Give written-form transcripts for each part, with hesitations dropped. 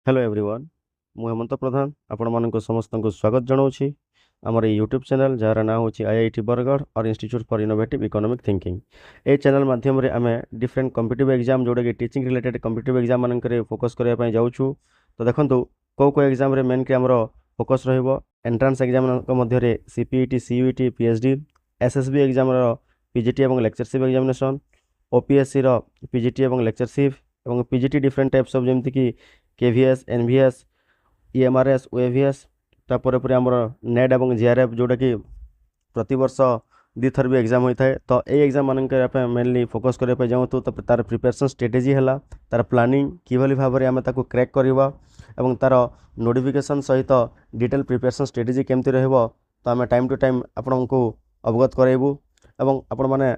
Hello everyone मु हेमंत प्रधान आपण मानक समस्त को स्वागत जनाऊँगी आमर यूट्यूब चैनल जार ना हूँ आईआईटी बरगढ़ और institute for innovative economic thinking. ये चैनल माध्यम रे आमे डिफरेंट कॉम्पिटिटिव एग्जाम जोड़ा कि टीचिंग रिलेटेड कॉम्पिटिटिव एग्जाम मानक फोकस करने जाऊँ। तो देखो कौ एग्जाम रे मेन के आमर फोकस रहिबो एंट्रांस एग्जाम मध्य CPET CUET PhD SSB exam PGT और लेक्चरशिप एग्जामिनेशन ओपीएससी पीजीटी और लेक्चरशिप और पीजीटी डिफरेंट टाइप्स ऑफ जमती कि केवीएस एनवीएस ईएमआरएस ओएवीएस तापर आमर नेट और जीआरएफ जोटा कि प्रति वर्ष दी थर भी एग्जाम होता है। तो ये एग्जाम मानक मेनली फोकस करने जाऊँ तो तार प्रिपरेशन स्ट्रेटेजी है तार प्लानिंग किभली भाव में आम ताको क्रैक करवा और तार नोटिफिकेशन सहित डिटेल प्रिपरेशन स्ट्रेटेजी केमती रहिबो तो आम टाइम टू टाइम आपण को अवगत कराइबू और आपण मैंने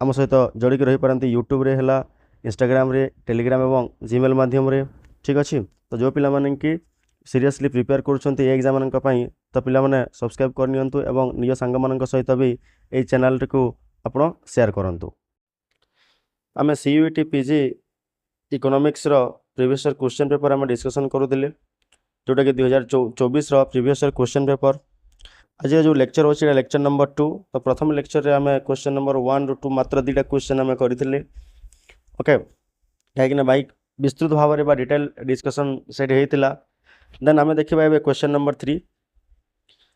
आम सहित जोड़िक रही पारती यूट्यूब रे है इंस्टाग्राम रे टेलीग्राम और जीमेल माध्यम रे ठीक अच्छे। तो जो पिला माने कि सीरियसली प्रिपेयर कर एग्जाम मान तो पिला माने सब्सक्राइब करनियंतु एवं निज सांग मान सहित भी ये चैनल को आपण शेयर करंतु। आम सीयूईटी पीजी इकोनॉमिक्स रो प्रीवियस ईयर क्वेश्चन पेपर आम डिस्कशन करूले जोटा कि 2024 प्रीवियस ईयर क्वेश्चन पेपर। आज जो लेक्चर अच्छे लेक्चर नंबर 2। तो प्रथम लेक्चर रे आम क्वेश्चन नंबर 1 रू 2 मात्र 2टा क्वेश्चन आम करथिले ओके कहीं भाई विस्तृत भाव में डिटेल डिस्कशन सेट होता। देन आम देखा ए क्वेश्चन नंबर 3।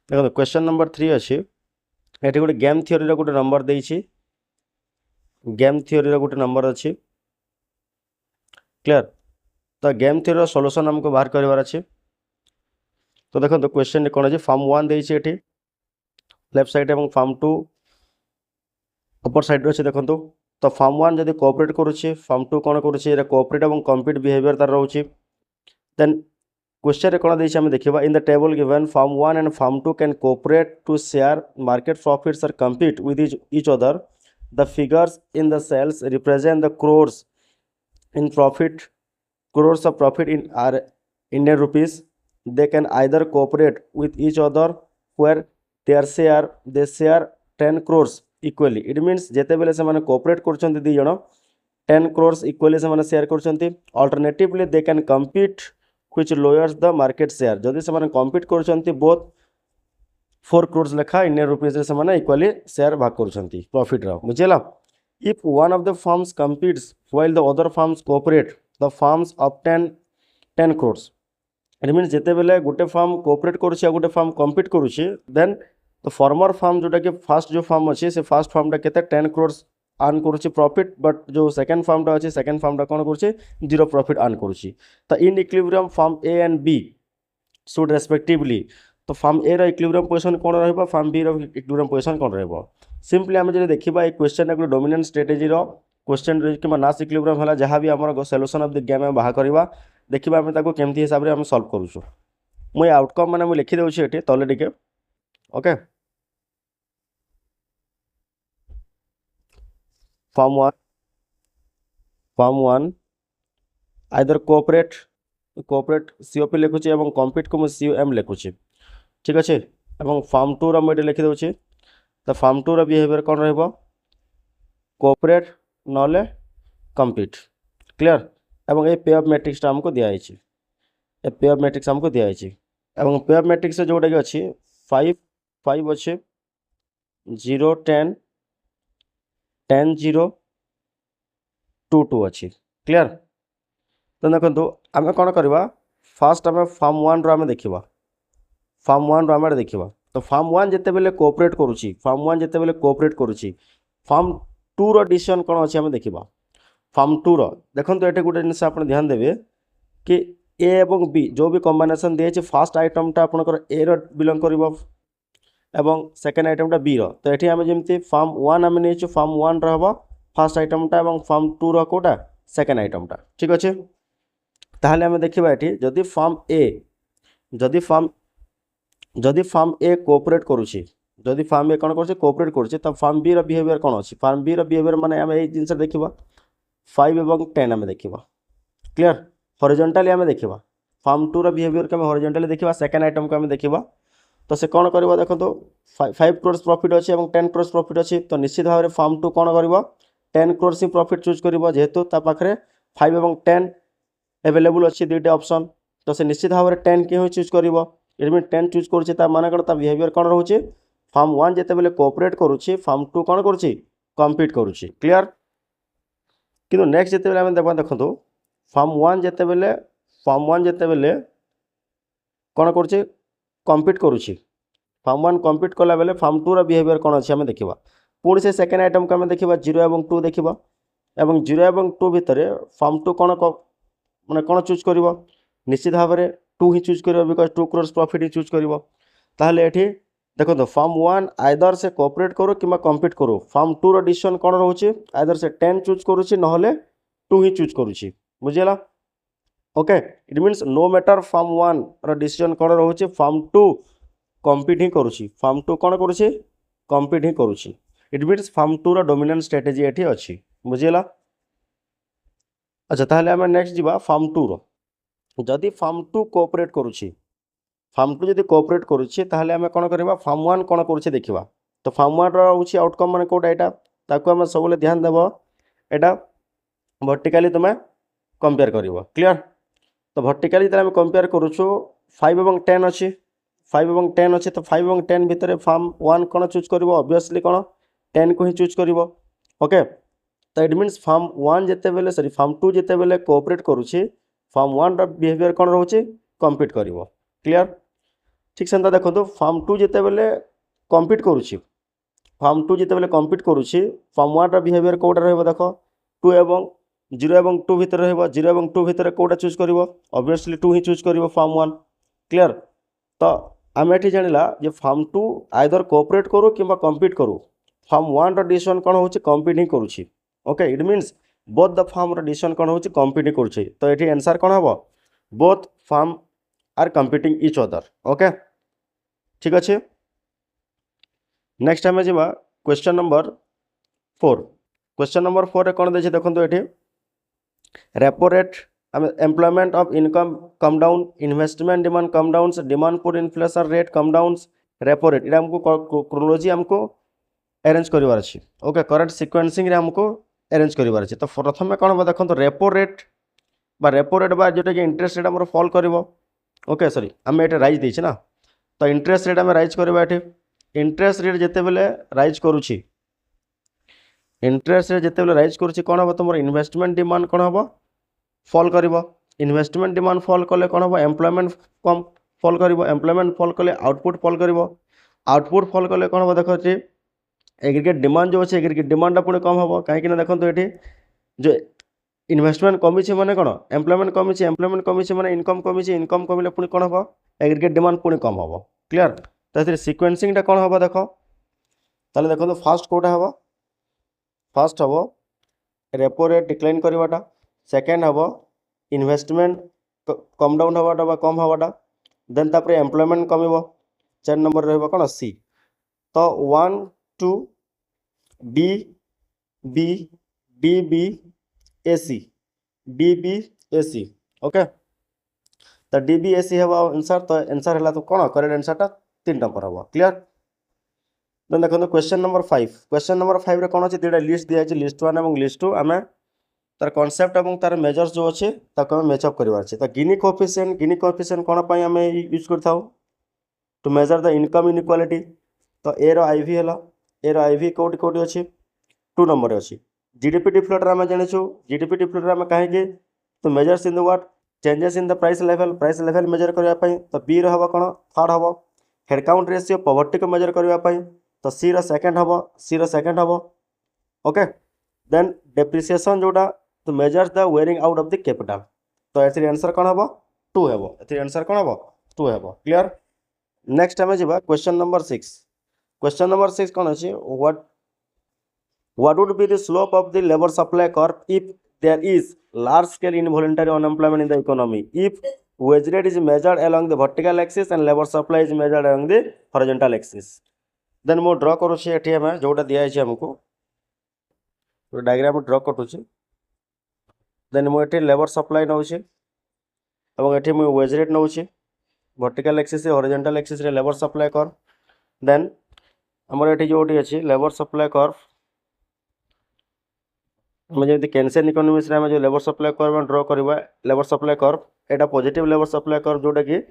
देखो क्वेश्चन नंबर 3 अच्छे ये गोटे गेम थ्योरी गोटे नंबर देछि गेम थ्योरी गोटे नंबर अच्छी क्लियर। तो गेम थ्योरी सॉल्यूशन हमको बाहर करार अच्छे। तो देखो तो क्वेश्चन कौन अच्छे फॉर्म 1 देछि एठी लेफ्ट साइड और फॉर्म 2 अपर साइड अच्छे देखो। तो फॉर्म 1 जब कोऑपरेट करुच्छे फॉर्म 2 कौन करुच्छे कोऑपरेट और कॉम्पीट बिहेवियर तार रोचे। देन क्वेश्चन कौन देछि हम देखिबा in the table given form 1 and form 2 can cooperate to share market profits और compete with each other. The figures in the cells represent the crores of profit in our Indian rupees. They can either cooperate with each other where they share 10 crores equally. It means जेते बेले से माने cooperate करछन्ती दी जण 10 crores equally से माने share करछन्ती। Alternatively they can compete which lowers the market share. जदि से माने compete करछन्ती both 4 crores लेखा इंडियन रुपीस से माने इक्वली शेयर भाग करछन्ती प्रॉफिट रा बुझेला। If one of the firms competes while the other firms cooperate, the firms obtain 10 crores. It means जेते बेले गोटे फर्म कोऑपरेट करुछि गोटे फर्म कम्पीट करुछि देन तो फॉर्मर फर्म जोटा कि फास्ट जो फर्म अच्छे से फास्ट फर्मटा केते 10 crores अर्न करुछि प्रॉफिट बट जो सेकंड फर्मटा अच्छे सेकंड फर्मटा कौन करुछि 0 प्रॉफिट अर्न करुछि। तो in equilibrium firm A and B should respectively तो फर्म ए रो इक्विलिब्रियम पोजीशन कौन रहबो फर्म बी रो इक्विलिब्रियम पोजीशन कौन रहबो। सिंपली आम जो देखा ये क्वेश्चन एक डोमिनेंट स्ट्रेटेजी क्वेश्चन कि नाश इक्विलिब्रियम है जहाँ भी आम सॉल्यूशन ऑफ द गेम बाहर करवा देखा आम केमती हिसाब से आम सॉल्व करूँ। मुझे आउटकम मैंने मुझे लिखी दूसरी ये तले टिके okay. Firm 1 either cooperate COP लिखुची और कॉम्पीट को मुझे सीओएम लिखुची ठीक अच्छे। और फॉर्म 2 रो मुझे लिखी दूसरी तो फॉर्म 2 रो बिहेवियर कौन रहिबो कोऑपरेट नले कम्पीट क्लियर। एवं ये पे ऑफ मैट्रिक्स हमको दिखाई ए पे ऑफ मैट्रिक्स हमको दिखाई और पे ऑफ मैट्रिक्स जोटा कि अच्छी 5 अच्छे 0 10 10 0 2 2 अच्छी क्लियर। तो देखो आम कौन करवा फास्ट आम फॉर्म 1 रो आम देखा फॉर्म 1 रो आम देखा। तो फॉर्म 1 जिते बेले कोऑपरेट करुच्ची फॉर्म 1 जिते बेले कोऑपरेट करुच्ची फॉर्म 2 रो डिसीजन कौन अच्छे आम देखा फॉर्म 2 रो देखो ये गोटे जिन आप ध्यान देवे कि ए एवं बी जो भी कॉम्बिनेशन दिए फास्ट आइटमटा आपंकर ए रो बिलोंग कर सेकेंड आइटमटा बी रो। तो ये आम जमी फॉर्म 1 आम नहीं फॉर्म 1 रो फास्ट आइटमटा और फॉर्म 2 रो कोटा सेकेंड आइटमटा ठीक अच्छे। ताहले आम देखा ये जदि फॉर्म ए कोऑपरेट करुच्ची जदि फॉर्म ए कौन कर कोऑपरेट करुच्ची तो फॉर्म बी रो बिहेवियर कौन अच्छी फॉर्म बी रो बिहेवियर माने आम ये जिन देखा 5 और 10 आम देखा क्लियर हॉरिजॉन्टली आम देखा फॉर्म 2 रो बिहेवियर को हॉरिजॉन्टली देखा सेकेंड आइटम को आम देखा। तो से कौन कर देखो तो 5 crores प्रॉफिट अच्छे और 10 crores प्रॉफिट अच्छी तो निश्चित भाव में फॉर्म 2 कौन कर 10 crores ही प्रॉफिट चूज कर जेहेतु पाखे 5 और 10 अवेलेबल अच्छी 2टा ऑप्शन तो से निश्चित भाव में 10 के चूज कर इट मीन 10 चूज कर माने कौन बिहेवियर कौन रोचे फार्म 1 जिते बेले कोऑपरेट करुच्ची फार्म 2 कौन करुच्ची कम्पीट करुच्ची क्लियर किंतु नेक्स्ट जिते बेले आम देखा देखो फार्म 1 जिते बेले कौन करुच्ची कम्पीट करुच्ची फार्म 1 कम्पीट कला बेले फार्म 2 बिहेवियर कौन अच्छे आम देखा पुणी से सेकेंड आइटम को आम देखा 0 और 2 देखा एवं 0 और 2 भितर फार्म 2 कौन माने कौन चूज कर निश्चित भाव में 2 ही चूज कर because 2 crores profit he choose कर ताहले एठी देखो तो फार्म 1 आइदर से कोऑपरेट करो कि कम्पीट करो फार्म 2 रो डिसीजन कौन रोचे आइदर से 10 चूज करुच्ची नहले 2 ही चूज करुच्ची बुझेला okay it means no matter firm 1 रो डिसीजन कौन रोचे फार्म 2 कम्पीट ही करुच्ची फार्म 2 कौन करुच्ची कम्पीट ही करुच्ची इट मीन्स फार्म 2 रो डोमिनेंट स्ट्रेटेजी एठी अछि बुझेला अच्छा ताहले आमे नेक्स्ट जीवा फार्म 2 रो जदि फार्म 2 कोऑपरेट करुच्ची फार्म 2 जदि कोऑपरेट करुच्ची ताहले आमे कोन करबा फार्म 1 कोन करुच्ची देखिबा तो फार्म 1 रो होची आउटकम माने कोटा एटा ताको आमे सबले ध्यान देबो एटा वर्टिकली तमे कंपेयर करिवो क्लियर तो वर्टिकली तमे कंपेयर करूछु 5 एवं 10 अछि 5 एवं 10 अछि तो 5 एवं 10 भितर फार्म 1 कोन चूज करिवो ऑब्वियसली कोन 10 को ही चूज करिवो ओके तो इट मीन्स फार्म 1 जेते बेले सॉरी फार्म 2 जेते बेले कोऑपरेट करूछि फार्म 1 रो बिहेवियर कोन रहउछि कम्पीट करिवो क्लियर ठीक से देखो फार्म 2 जिते बेले कम्पीट करुच्ची फार्म 2 जिते बेले कम्पीट करुच्ची फार्म 1 बिहेवियर कोटा रहिबो देखो 2 एवं 0 एवं 2 भितर रहिबो 0 एवं 2 भितर कोटा चूज करिवो ऑब्वियसली 2 ही चूज करिवो फार्म 1 क्लियर तो आम एठी जानिला जे फार्म 2 आइदर कोऑपरेट करू किंबा कम्पीट करू फार्म 1 रो डिसीजन कोन होची कम्पीट ही करुच्ची okay it means both the firm रो डिसीजन कोन होची कम्पीट ही करुच्ची तो एठी आंसर कोन हबो both firm are competing each other okay ठीक अच्छे नेक्स्ट आम जा क्वेश्चन नंबर 4 क्वेश्चन नंबर 4 कौन दे देखो ये repo rate employment of income come down investment demand come down demand for inflation rate come down repo rate ये हमको chronology हमको अरेंज करिवार अछि ओके करेक्ट सीक्वेंसिंग रे हमको अरेंज करिवार अछि तो प्रथम कौन देखो रेपो रेट बा जोटा कि इंटरेस्ट रेट हमर फॉल करिवो ओके सॉरी आम ये राइज देछि ना तो इंटरेस्ट रेट आम राइज करवा ये इंटरेस्ट रेट जिते बेले राइज करुच्ची इंटरेस्ट रेट जिते बेले राइज करुच्ची कौन हम तुम इन्वेस्टमेंट डिमांड कौन हम फॉल कर इन्वेस्टमेंट डिमांड फॉल कले कौन हम एम्प्लॉयमेंट कम फॉल कर एम्प्लॉयमेंट फॉल कले आउटपुट फॉल कर आउटपुट फॉल कले कौन हम देखो एग्रीगेट डिमांड जो अच्छे एग्रीगेट डिमांड पुणी कम हम कहीं देखो ये जो इन्वेस्टमेंट कमी माने कौन एम्प्लॉयमेंट कमी माने इनकम कमिले पुणी कौन हम एग्रीगेट डिमांड पुणी कम हम क्लियर तो सीक्वेंसिंग कौन हम देख ताले देखो फास्ट कोटा हम फास्ट हम रेपो रेट डिक्लाइन करवाटा सेकेंड हम इन्वेस्टमेंट कम डाउन हवाटा कम हवाटा देन तापर एम्प्लॉयमेंट कम 4 नंबर रहा कौन सी तो 1 2 डी बी डी बी ए सी डी बी ए सी ओके तो डी बी ए सी हम आंसर तो आंसर है तो कौन करेक्ट आंसर 3 नंबर हम क्लियर देन देखो क्वेश्चन नंबर 5 रे कौन अच्छे दुटा लिस्ट दिखाई लिस्ट 1 और लिस्ट 2 आम तार कॉन्सेप्ट और तार मेजर्स जो अच्छे मैचअप करवार तो गिनी कोएफिशिएंट कौन पर आम यूज कर to measure the income inequality तो ए रो आईवी है ए रो आईवी कौटी कौटी अच्छी 2 नंबर अच्छी जीडीपी डिफ्लेटर आम जाचु जीडीपी डिफ्लेटर आम कहीं तो measures in the what changes in the price level measure करने तो बी रो कौन थर्ड हम हेडकाउंट रेशियो पॉवर्टी को मेजर करने तो सी रो सेकेंड हम ओके देन डेप्रिसिएशन जोटा तो measures the wearing out of the capital तो ए आंसर कौन हम 2 हम ए आंसर कौन हम 2 हम क्लियर नेक्स्ट आम जा क्वेश्चन नंबर 6 कौन अच्छे what would be the slope of the labor supply curve if there is large scale involuntary unemployment in the economy if wage rate is measured along the vertical axis and labor supply is measured along the horizontal axis then mo draw करूछि एठी हम जोटा दिया छै हमको तो diagram draw करूछि then मो एठी labour supply नउछि एवं एठी मो वेज रेट नउछि वर्टिकल एक्सिस हॉरिजॉन्टल एक्सिस रे लेबर सप्लाई कर्व देन हमर एठी जोटी अछि लेबर सप्लाई कर्व हम जब केन्सेन इकोनॉमिक्स रे हम जो लेबर सप्लाई कर्व ड्रॉ करबा लेबर सप्लाई कर्व एटा पॉजिटिव लेबर सप्लाई कर्व जोटा कि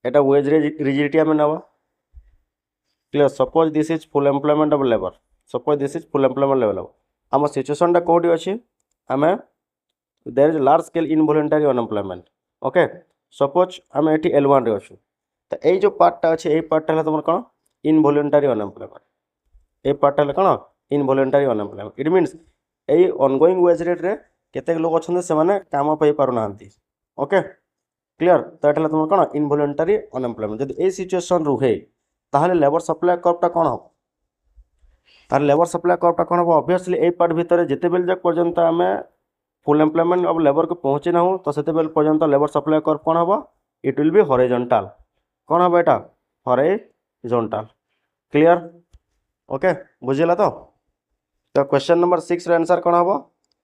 एटा वेज रिजिडिटी आम ना clear suppose this is full employment of labour suppose this is full employment level um सिचुएशनटा कौटी अच्छी um there is large scale involuntary unemployment okay suppose um ये L1 रे अच्छु तो ये जो पार्टा अच्छे ये पार्टा है तुम कौन इनवॉलंटरी अनएम्प्लॉयमेंट ये पार्टा है कौन इनवॉलंटरी अनएम्प्लॉयमेंट इट मीन्स ये ऑनगोइंग वेज रेट रे केते लोग अच्छा से काम पाई पार ना ओके क्लियर तो ये तुम कौन इनवॉलंटरी अनएम्प्लॉयमेंट जब ये सिचुएशन रुहे ताहले लेबर सप्लाई कर्वटा कौन हम तार लेबर सप्लाई कर्वटा कौन हम ऑब्वियसली ए पार्ट भितर जिते बेल जक पर्यंत आम फुल एम्प्लॉयमेंट ऑफ लेबर को पहुँची ना तो से पर्यंत लेबर सप्लाई कर्व कौन हम इट विल बी हॉरिजॉन्टल कौन हम एटा हॉरिजॉन्टल क्लियर ओके बुझेला तो क्वेश्चन नंबर 6 रे आंसर कौन हम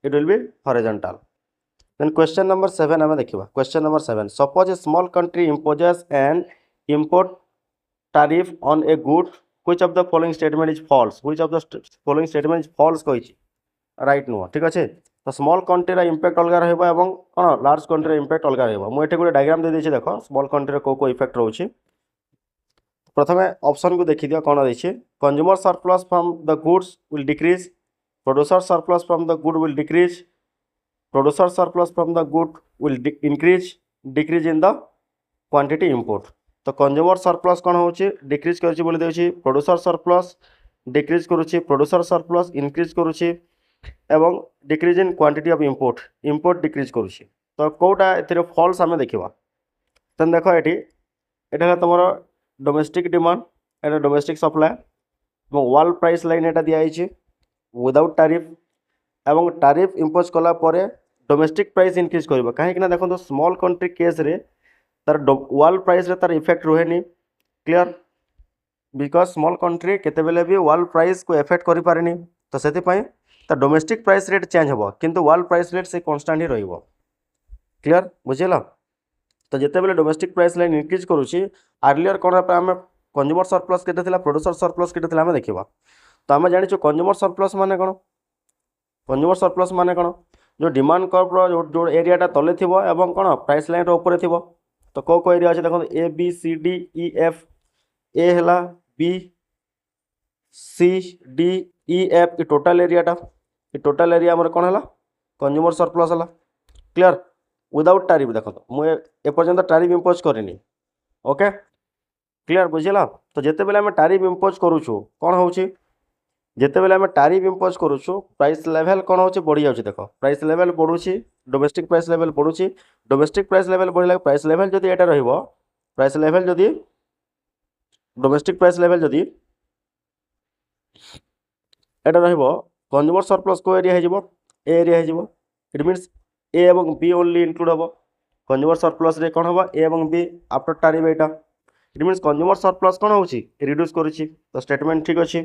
it will be horizontal then question number 7 um देखा question number 7 suppose a small country imposes an import tariff on a good which of the following statement is false which of the following statement is false कही right नुह ठीक अच्छे तो small country impact अलग रहा कौन large country impact अलग रहा मुझे गोटे डायग्राम दे देछि देख स्मॉल कंट्री को इफेक्ट रोचे प्रथम ऑप्शन को देखि दियो कौन देखिए consumer surplus from the goods will decrease producer surplus from the good will decrease producer surplus from the good will increase decrease in the quantity import तो कंज्यूमर सरप्लस कौन हो डिक्रीज कर प्रोड्यूसर सरप्लस डिक्रीज करुच्ची producer surplus increase करुच्ची एवं decrease in quantity of import import decrease करुच्ची तो कौटा ए फॉल्स आम देखा तेन देख ये तुम डोमेस्टिक डिमांड एटा domestic supply world price line एटा दिखाई विदाउट टैरिफ एवं टैरिफ इम्पोज कला डोमेस्टिक प्राइस इनक्रीज कर कहीं देखो स्मॉल कंट्री केस रे तार वर्ल्ड प्राइस रे तार इफेक्ट रुहे नी क्लियर बिकज स्मॉल कंट्री केते बेले भी वर्ल्ड प्राइस को इफेक्ट करि पारेनी तो से तार डोमेस्टिक प्राइस रेट चेंज हो किंतु वर्ल्ड प्राइस रेट से कांस्टेंट ही रहिबो क्लियर बुझेला तो जिते बेले डोमेस्टिक प्राइस लाइन इंक्रीज करूची अर्लियर कौन आम कंज्यूमर सरप्लस केते थिला प्रोड्यूसर सरप्लस केते थिला आम देखिबा तो आम जानिछु कंज्यूमर सरप्लस माने कोन कंज्यूमर सरप्लस माने कोन जो डिमांड कर्व रो जो एरियाटा तले थिबो एवं कोन प्राइस लाइन रो ऊपर थिबो तो कौ एरिया अच्छे देखो A B C D E F A है B C D E F total एरियाटा टोटाल एरिया आमर कौन है कंज्यूमर सरप्लस है क्लियर विदाउट टैरिफ देखो मुझे एपर्यंत टैरिफ इम्पोज करनी ओके क्लियर बुझेला तो जिते बेले आम टैरिफ इम्पोज करूँ कौन हो जिते बेले आम टैरिफ इम्पोज करूँ प्राइस लेवल कौन हो बढ़ी जाऊँ देख प्राइस लेवल बढ़ुची डोमेस्टिक प्राइस लेवल बढ़ुची डोमेस्टिक प्राइस लेवल बढ़ला प्राइस लेवल जदि एटा रहिबो प्राइस लेवल जदि डोमेस्टिक प्राइस लेवल जदि एटा रहिबो कंज्यूमर सरप्लस को एरिया हेजिबो ए एरिया हेजिबो इट मीन्स ए एवं बी ओनली इंक्लूड हबो कंज्यूमर सरप्लस रे कोन हबो ए एवं बी आफ्टर टैरिफ एटा इट मीन्स कंज्यूमर सरप्लस कोन होची रिड्यूस करूची तो स्टेटमेंट ठीक अछि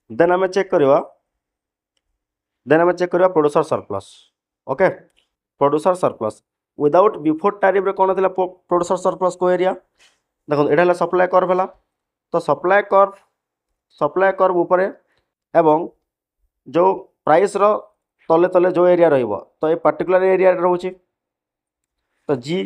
देन हमें चेक करबा producer surplus okay producer surplus without before tariff रे कौन था प्रोड्यूसर सरप्लस को एरिया देखो ये सप्लाई कर्व है तो सप्लाई कर्व ऊपर एवं जो प्राइस रो तले तले जो एरिया रहिबो तो ये पर्टिकुलर एरिया रोचे तो जी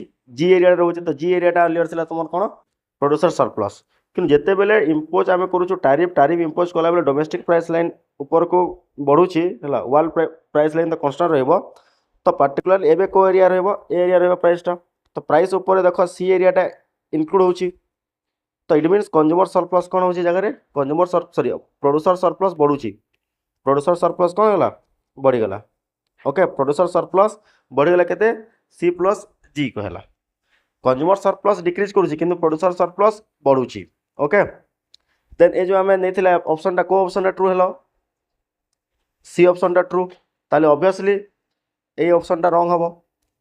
एरिया रोचे तो जी एरियाटा अर्लियर थिला तुम कौन प्रोड्यूसर सरप्लस कि जिते बेले इम्पोज आम करूँ टैरिफ इम्पोज कला बेले डोमेस्टिक प्राइस लाइन ऊपर को बढ़ुची है वर्ल्ड प्राइस लाइन तो कन्स्टांट रहिबो तो पर्टिकुलर एबे को एरिया रहिबो एरिया रहिबो प्राइसटा तो प्राइस ऊपर देख सी एरियाटा इनक्लूड होची तो इट मीन्स कंज्यूमर सरप्लस कौन होची जगह कंज्यूमर सॉरी प्रोड्यूसर सरप्लस बढ़ुची प्रोड्यूसर सरप्लस कौन है बढ़ीगला ओके प्रोड्यूसर सरप्लस बढ़ीगला केते सी प्लस जी कहला कंज्यूमर सरप्लस डिक्रीज करूची किंतु प्रोड्यूसर सरप्लस बढ़ुची ओके देन ए जो आमे नेथिला ऑप्शनटा को ऑप्शनटा ट्रू हेलो सी ऑप्शनटा ट्रू ताले ऑब्वियसली ए ऑप्शनटा रॉन्ग हबो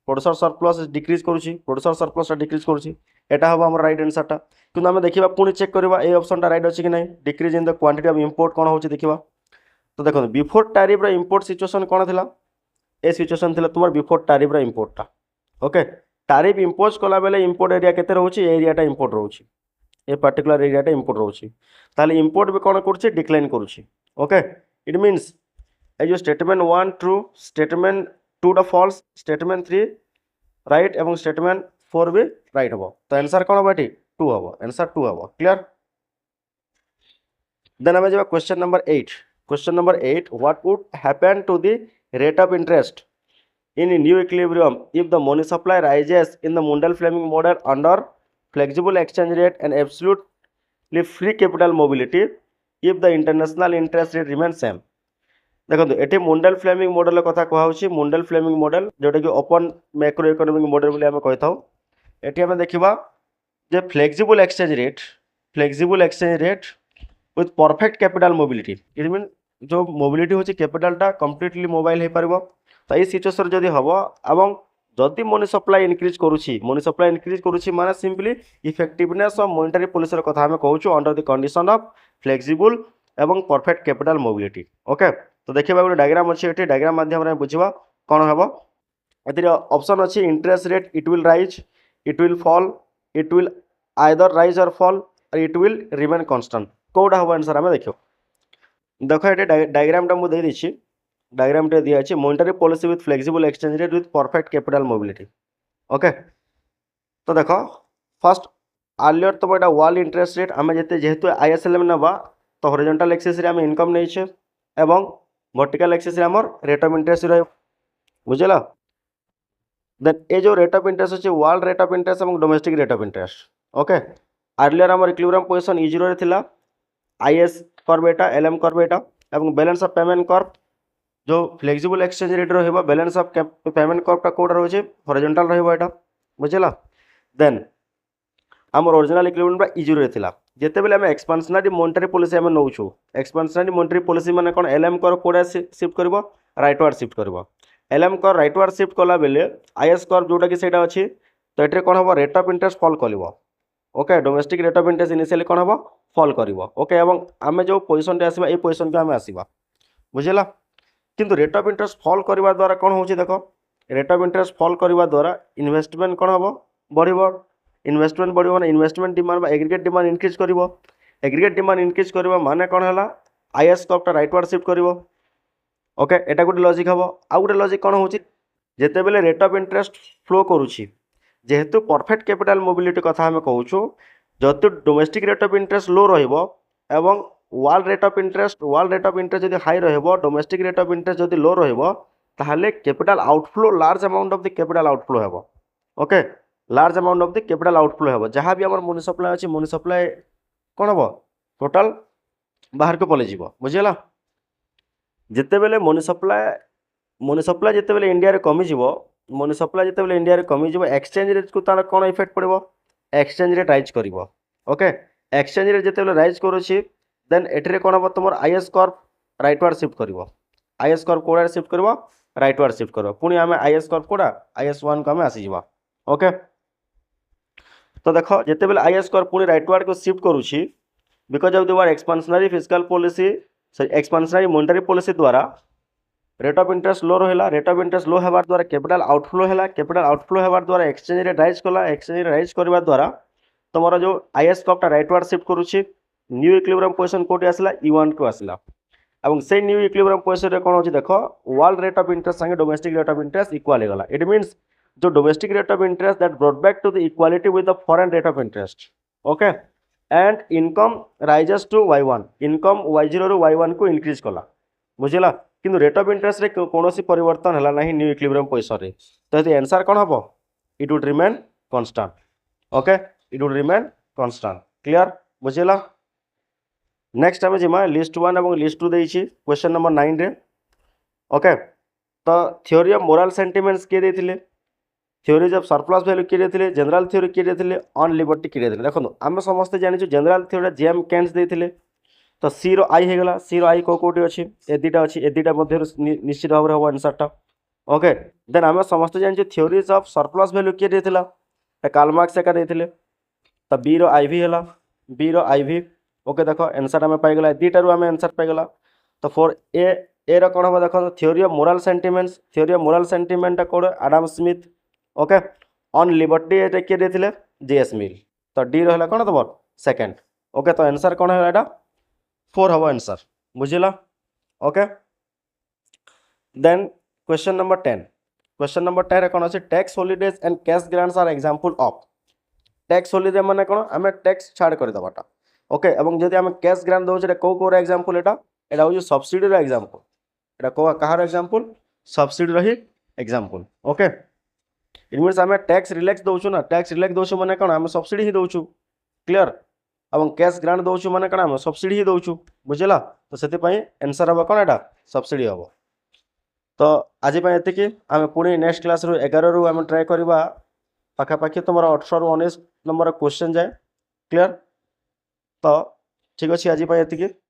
प्रोड्यूसर सरप्लस डिक्रीज करूची प्रोड्यूसर सरप्लस डिक्रीज करूची एटा हबो हमर राइट आंसरटा किंतु आमे देखिबा पुनी चेक करबा ए ऑप्शनटा राइट अछि कि नै decrease in the quantity of import कोन होची देखिबा तो देखो बिफोर टैरिफ रे इंपोर्ट सिचुएशन कोन थिला ए सिचुएशन थिला तुमर बिफोर टैरिफ रे इंपोर्टटा ओके टैरिफ इम्पोज कला बेले इंपोर्ट एरिया केते रहउची एरियाटा इंपोर्ट रहउची ए पर्टिकुलर एरियाटा इंपोर्ट रहउची ताले इंपोर्ट भी कोन करछि डिक्लाइन करछि ओके इट मीन्स ए जो स्टेटमेंट 1 ट्रू स्टेटमेंट 2 टा फॉल्स स्टेटमेंट 3 राइट एवं स्टेटमेंट 4 भी राइट हम। तो आंसर कौन हम ये 2 हम, आंसर 2 हम। क्लियर। देन आम जा question number 8। Question number 8, what would happen to the rate of interest in a new equilibrium if the money supply rises in the Mundell-Fleming model under flexible exchange rate and absolutely free capital mobility if the international interest rate remains same। देखो ये Mundal Fleming model कथा कहूँ। Mundal Fleming model जोटा कि open macro economic model बोली आम कही था। ये आम देखा जे flexible exchange rate with perfect capital mobility. It mean जो मोबिलिटी होची कैपिटलटा कम्प्लीटली मोबाइल हो पार। तो ये सिचुएशन जदि हम एवं जदि मनी सप्लाई इनक्रीज करुँची माने simply effectiveness of monetary policy कथा आम कहूँ under the condition of flexible एवं परफेक्ट कैपिटल मोबिलिटी। ओके। तो देखिए गोटे डायग्राम अच्छी ये डायग्राम माध्यम बुझा कौन हम ए ऑप्शन अच्छी interest rate it will rise, it will fall, it will either rise or fall, it will remain constant. कौटा हम आंसर आम देख ये डायग्रामटा मुझे देती। डायग्रामटे दिखाई monetary policy with flexible exchange rate with perfect capital mobility. Okay. तो देख फर्स्ट आर्लियर तुम यहाँ वाल इंटरेस्ट रेट आम जेहेतु आईएसएलएम नवा तो हॉरिजॉन्टल एक्सिस रे आम इनकम नहीं एवं वर्टिकल एक्सिस रे आमर रेट ऑफ इंटरेस्ट रही बुझेगा। देन ये जो रेट ऑफ इंटरेस्ट अच्छे वर्ल्ड रेट ऑफ इंटरेस्ट और domestic rate of interest. Okay. Earlier आमर इक्विलिब्रियम पोजीशन E0 रे थिला, IS curve Etah, LM curve एटा एवं बैलेंस ऑफ पेमेंट कर्व जो फ्लेक्सिबल एक्सचेंज रेट रहा बैलेंस ऑफ पेमेंट कर्वटा कोटा रोचे horizontal रहा बुझेगा। देन आमर ओरिजिनल इक्विलिब्रियम E0 रे थिला। जेतेबेले आम एक्सपांशनरी मॉनेटरी पॉलिसी आम नौछु, एक्सपांशनरी मॉनेटरी पॉलिसी माने कोन एलएम कर्व कोडा शिफ्ट करबो राइटवार्ड शिफ्ट करबो। एलएम कर्व राइटवार्ड शिफ्ट कला बेले आईएस कर्व जोटा कि सेटा अछि तो एटे कोन हबो रेट ऑफ इंटरेस्ट फॉल करबो। Okay. Domestic rate of interest initially कोन हबो फॉल करबो। ओके। एवं आम जो पोजीशन रे आसीबा ए पोजीशन को आम आसीबा बुझेला। किंतु रेट ऑफ इंटरेस्ट फॉल करबा द्वारा कोन होछि देखो रेट ऑफ इंटरेस्ट फॉल करबा द्वारा इन्वेस्टमेंट कोन हबो बढ़िबो। इन्वेस्टमेंट बढ़िबो माने इन्वेस्टमेंट डिमांड बा एग्रीगेट डिमांड इंक्रीज करिवो। एग्रीगेट डिमांड इंक्रीज करिवो माने कोन हला आईएस कर्वटा राइटवार्ड शिफ्ट करिवो। ओके। एटा गोटे लॉजिक हबो। आ गोटे लॉजिक कोन होछि जेतेबेले रेट ऑफ इंटरेस्ट फ्लो करूछि जेहेतु परफेक्ट कैपिटल मोबिलिटी कथा हम कहूछु जति domestic rate of interest low रहिबो एवं वर्ल्ड रेट ऑफ इंटरेस्ट जदि हाई रहिबो डोमेस्टिक रेट ऑफ इंटरेस्ट जदि लो रहिबो ताहले capital outflow large amount of the capital outflow हेबो। Okay. Large amount of the capital outflow हेबो। जहाँ भी हमर मनी सप्लाई अछि मनी सप्लाई कोन हेबो टोटल बाहर को पले जीवो बुझिला। जेतेबेले मनी सप्लाई जेतेबेले इंडिया रे कमी जीवो मनी सप्लाई जेतेबेले इंडिया रे कमी जीवो एक्सचेंज रेट को तार कोन इफेक्ट पड़िबो एक्सचेंज रेट राइज करिवो। ओके। एक्सचेंज रेट जेतेबेले राइज करूछि देन एठरे कोन हबो तुमर आईएस कर्व राइटवार्ड शिफ्ट करिवो। आईएस कर्व कोडा शिफ्ट करिवो राइटवार्ड शिफ्ट करिवो। पुनी आमे आईएस कर्व कोडा IS1 को आमे आसी जीवा। ओके। तो देखो जेतेबेले आईएस कर्व पुनी राइटवार्ड को शिफ्ट करूछि बिकॉज ऑफ द वर expansionary fiscal policy expansionary monetary policy द्वारा रेट ऑफ इंटरेस्ट लो रहा। रेट ऑफ इंटरेस्ट लो होबार द्वारा कैपिटल आउटफ्लो है। कैपिटल आउटफ्लो होबार द्वारा एक्सचेंज रेट राइज कला। एक्सचेंज रेट राइज करबा द्वारा तुमर जो आईएस कर्वटा राइटवार्ड शिफ्ट करूछि न्यू इक्विलिब्रियम पोजीशन कोटी आसला E1 को आसला एवं से न्यू इक्विलिब्रियम पोजीशन रे कोन होछि देखो वर्ल्ड रेट ऑफ इंटरेस्ट संगे domestic rate of interest equal हो गला। इट मींस जो domestic rate of interest that brought back to the equality with the foreign rate of interest. Okay. And income rises to Y1 income Y0 रु Y1 को increase कला बुझिला। किंतु rate of interest रे कोनोसी परिवर्तन हला नाही न्यू इक्विलिब्रियम पोजीशन रे। तो ये आंसर कोन हबो it would remain constant. Okay. It would remain constant. Clear बुझिला। नेक्स्ट आम जिमा लिस्ट 1 और लिस्ट 2 देछि क्वेश्चन नंबर 9 रे। ओके। तो थ्योरी ऑफ मोरल सेंटिमेंट्स किए देथिले, थ्योरीज ऑफ सरप्लस वैल्यू किए देथिले, जनरल थ्योरी किए देथिले, ऑन लिबर्टी किए देथिले। देखो आम समस्त जानिछु जनरल थ्योरी जेएम केन्स देथिले। तो सी रो आई हेगला सी रो आई को कोटी अछि ए दिटा अछि ए दिटा मध्ये निश्चित भाव रे हो आंसरटा। ओके। देन आम समस्त जानिछु थ्योरीज ऑफ सरप्लस वैल्यू किए देथिला कार्ल मार्क्स एका देथिले। तो बी रो आईवी हेला बी रो आईवी। ओके। देखो आंसर आम पाइगला दुटा रू आम आंसर पाइगला। तो फॉर ए रो कौन हम देखो थ्योरी ऑफ मोरल सेंटिमेंट कौन Adam Smith. Okay. On liberty ये किए देथिले जेएस मिल। तो डी रहा कौन तुम सेकेंड। ओके। तो आंसर कौन है 4 हम आंसर बुझिला। Okay. Then question number 10 question number 10 कौन अच्छे tax holidays and cash grants are example of tax holiday माने कौन आम टैक्स छाड़ कर देवाटा ओके एवं जदि आम कैश ग्रांट दौचे कौ कौर एग्जांपल एटा एटा हूँ सब्सिडी एग्जांपल एटा कौ कहार एग्जांपल सब्सिडी ही एग्जांपल ओके इट मीन्स आम टैक्स रिलैक्स दौचु ना टैक्स रिलैक्स दौचु माने कौन आम सब्सिडी ही दौचु क्लियर और कैश ग्रांट दौचु माने कौन आम सब्सिडी ही दौचु बुझला तो से आंसर हम कौन एटा सब्सिडी हम तो आज ये आम पुणी नेक्स्ट क्लास 11 रु आम ट्राए करवा पाखापाखि तुम 18 रु 19 नंबर क्वेश्चन जाए क्लियर तो ठीक अच्छे आज ये